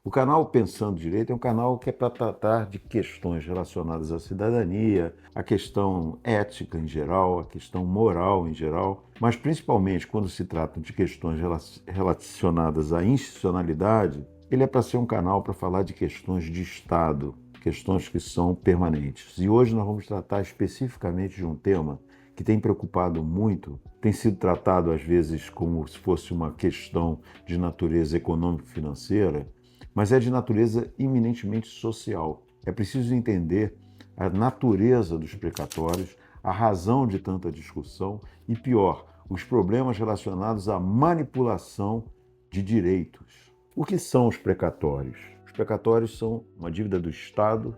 O canal Pensando Direito é um canal que é para tratar de questões relacionadas à cidadania, à questão ética em geral, à questão moral em geral, mas principalmente quando se trata de questões relacionadas à institucionalidade, ele é para ser um canal para falar de questões de Estado, questões que são permanentes. E hoje nós vamos tratar especificamente de um tema que tem preocupado muito, tem sido tratado às vezes como se fosse uma questão de natureza econômico-financeira, mas é de natureza eminentemente social. É preciso entender a natureza dos precatórios, a razão de tanta discussão e, pior, os problemas relacionados à manipulação de direitos. O que são os precatórios? Os precatórios são uma dívida do Estado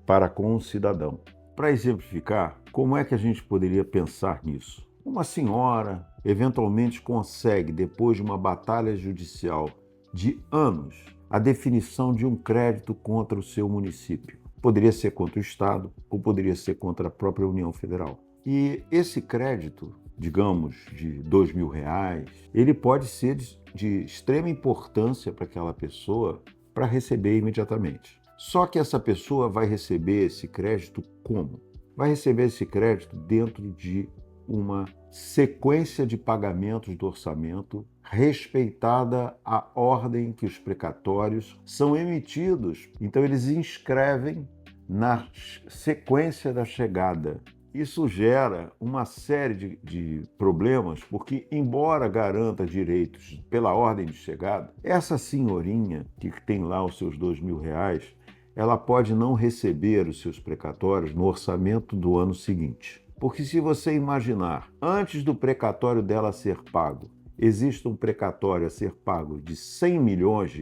para com o cidadão. Para exemplificar, como é que a gente poderia pensar nisso? Uma senhora eventualmente consegue, depois de uma batalha judicial de anos, a definição de um crédito contra o seu município. Poderia ser contra o Estado ou poderia ser contra a própria União Federal. E esse crédito, digamos, de R$ 2.000, ele pode ser de extrema importância para aquela pessoa para receber imediatamente. Só que essa pessoa vai receber esse crédito como? Vai receber esse crédito dentro de uma sequência de pagamentos do orçamento respeitada a ordem que os precatórios são emitidos. Então, eles inscrevem na sequência da chegada. Isso gera uma série de problemas, porque, embora garanta direitos pela ordem de chegada, essa senhorinha que tem lá os seus R$ 2.000, ela pode não receber os seus precatórios no orçamento do ano seguinte. Porque se você imaginar, antes do precatório dela ser pago, existe um precatório a ser pago de R$ 100 milhões,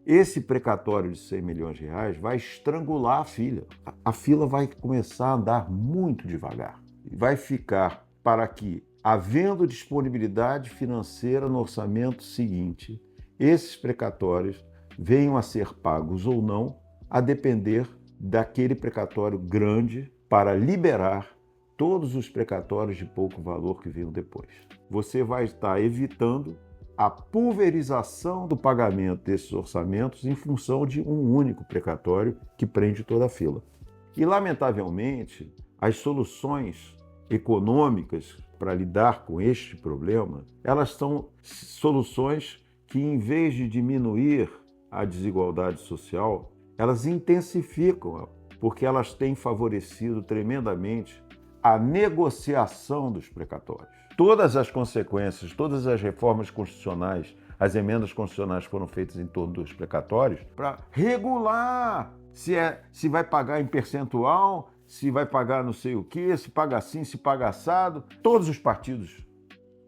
esse precatório de R$ 100 milhões vai estrangular a fila. A fila vai começar a andar muito devagar. Vai ficar para que, havendo disponibilidade financeira no orçamento seguinte, esses precatórios venham a ser pagos ou não, a depender daquele precatório grande para liberar todos os precatórios de pouco valor que venham depois. Você vai estar evitando a pulverização do pagamento desses orçamentos em função de um único precatório que prende toda a fila. E, lamentavelmente, as soluções econômicas para lidar com este problema, elas são soluções que, em vez de diminuir a desigualdade social, elas intensificam, porque elas têm favorecido tremendamente a negociação dos precatórios. Todas as consequências, todas as reformas constitucionais, as emendas constitucionais foram feitas em torno dos precatórios para regular se vai pagar em percentual, se vai pagar não sei o quê, se paga assim, se paga assado. Todos os partidos,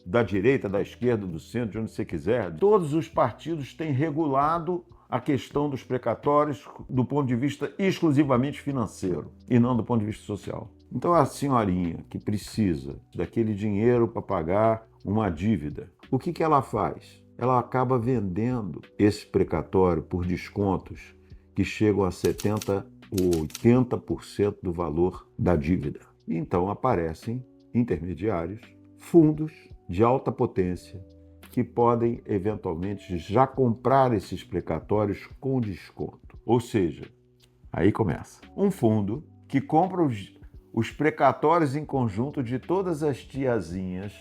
da direita, da esquerda, do centro, de onde você quiser, todos os partidos têm regulado a questão dos precatórios do ponto de vista exclusivamente financeiro e não do ponto de vista social. Então, a senhorinha que precisa daquele dinheiro para pagar uma dívida, o que ela faz? Ela acaba vendendo esse precatório por descontos que chegam a 70% ou 80% do valor da dívida. E então aparecem intermediários, fundos de alta potência, que podem eventualmente já comprar esses precatórios com desconto. Ou seja, aí começa. Um fundo que compra os precatórios em conjunto de todas as tiazinhas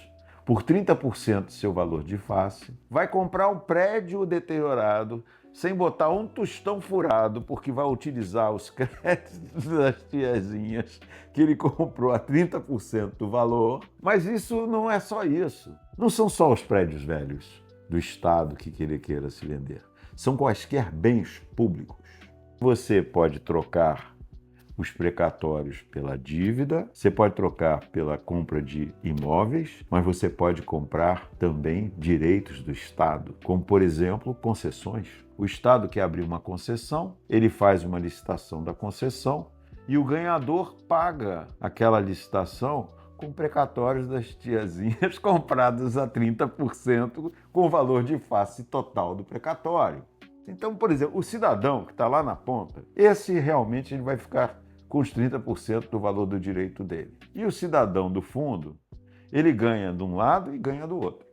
por 30% do seu valor de face, vai comprar um prédio deteriorado sem botar um tostão furado, porque vai utilizar os créditos das tiazinhas que ele comprou a 30% do valor. Mas isso não é só isso. Não são só os prédios velhos do Estado que ele queira se vender. São quaisquer bens públicos. Você pode trocar os precatórios pela dívida, você pode trocar pela compra de imóveis, mas você pode comprar também direitos do Estado, como, por exemplo, concessões. O Estado quer abrir uma concessão, ele faz uma licitação da concessão e o ganhador paga aquela licitação com precatórios das tiazinhas comprados a 30% com o valor de face total do precatório. Então, por exemplo, o cidadão que está lá na ponta, esse realmente ele vai ficar com os 30% do valor do direito dele. E o cidadão do fundo, ele ganha de um lado e ganha do outro,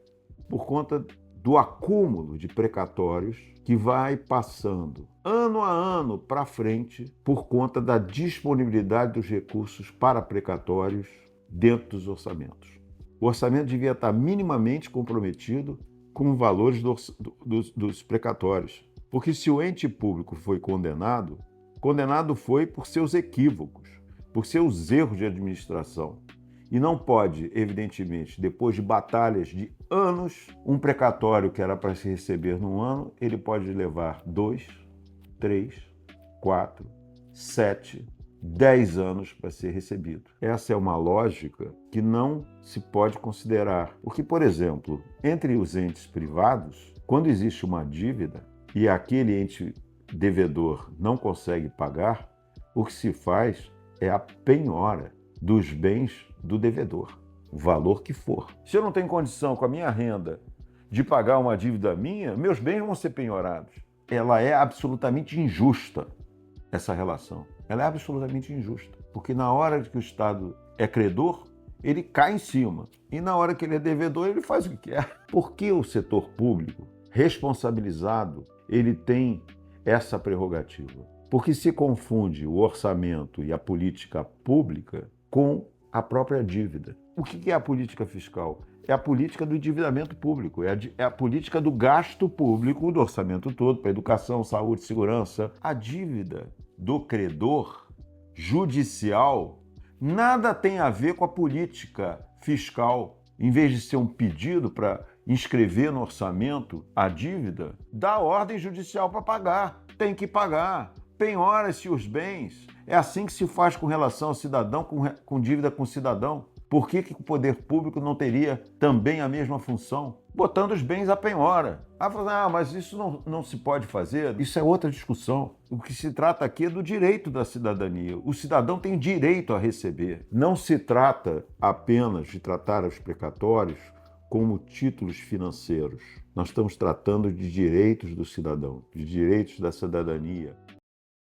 por conta do acúmulo de precatórios que vai passando ano a ano para frente por conta da disponibilidade dos recursos para precatórios dentro dos orçamentos. O orçamento devia estar minimamente comprometido com os valores dos precatórios, porque se o ente público foi condenado, condenado foi por seus equívocos, por seus erros de administração. E não pode, evidentemente, depois de batalhas de anos, um precatório que era para se receber num ano, ele pode levar 2, 3, 4, 7, 10 anos para ser recebido. Essa é uma lógica que não se pode considerar. Porque, por exemplo, entre os entes privados, quando existe uma dívida e aquele ente devedor não consegue pagar, o que se faz é a penhora dos bens do devedor, o valor que for. Se eu não tenho condição com a minha renda de pagar uma dívida minha, meus bens vão ser penhorados. Ela é absolutamente injusta, essa relação. Ela é absolutamente injusta, porque na hora que o Estado é credor, ele cai em cima. E na hora que ele é devedor, ele faz o que quer. Por que o setor público, responsabilizado, ele tem essa prerrogativa? Porque se confunde o orçamento e a política pública com a própria dívida. O que é a política fiscal? É a política do endividamento público, é a política do gasto público do orçamento todo, para educação, saúde, segurança. A dívida do credor judicial nada tem a ver com a política fiscal. Em vez de ser um pedido para inscrever no orçamento a dívida, dá ordem judicial para pagar. Tem que pagar. Penhora-se os bens. É assim que se faz com relação ao cidadão, com dívida com o cidadão. Por que o poder público não teria também a mesma função? Botando os bens à penhora. Mas isso não se pode fazer. Isso é outra discussão. O que se trata aqui é do direito da cidadania. O cidadão tem direito a receber. Não se trata apenas de tratar os precatórios como títulos financeiros. Nós estamos tratando de direitos do cidadão, de direitos da cidadania.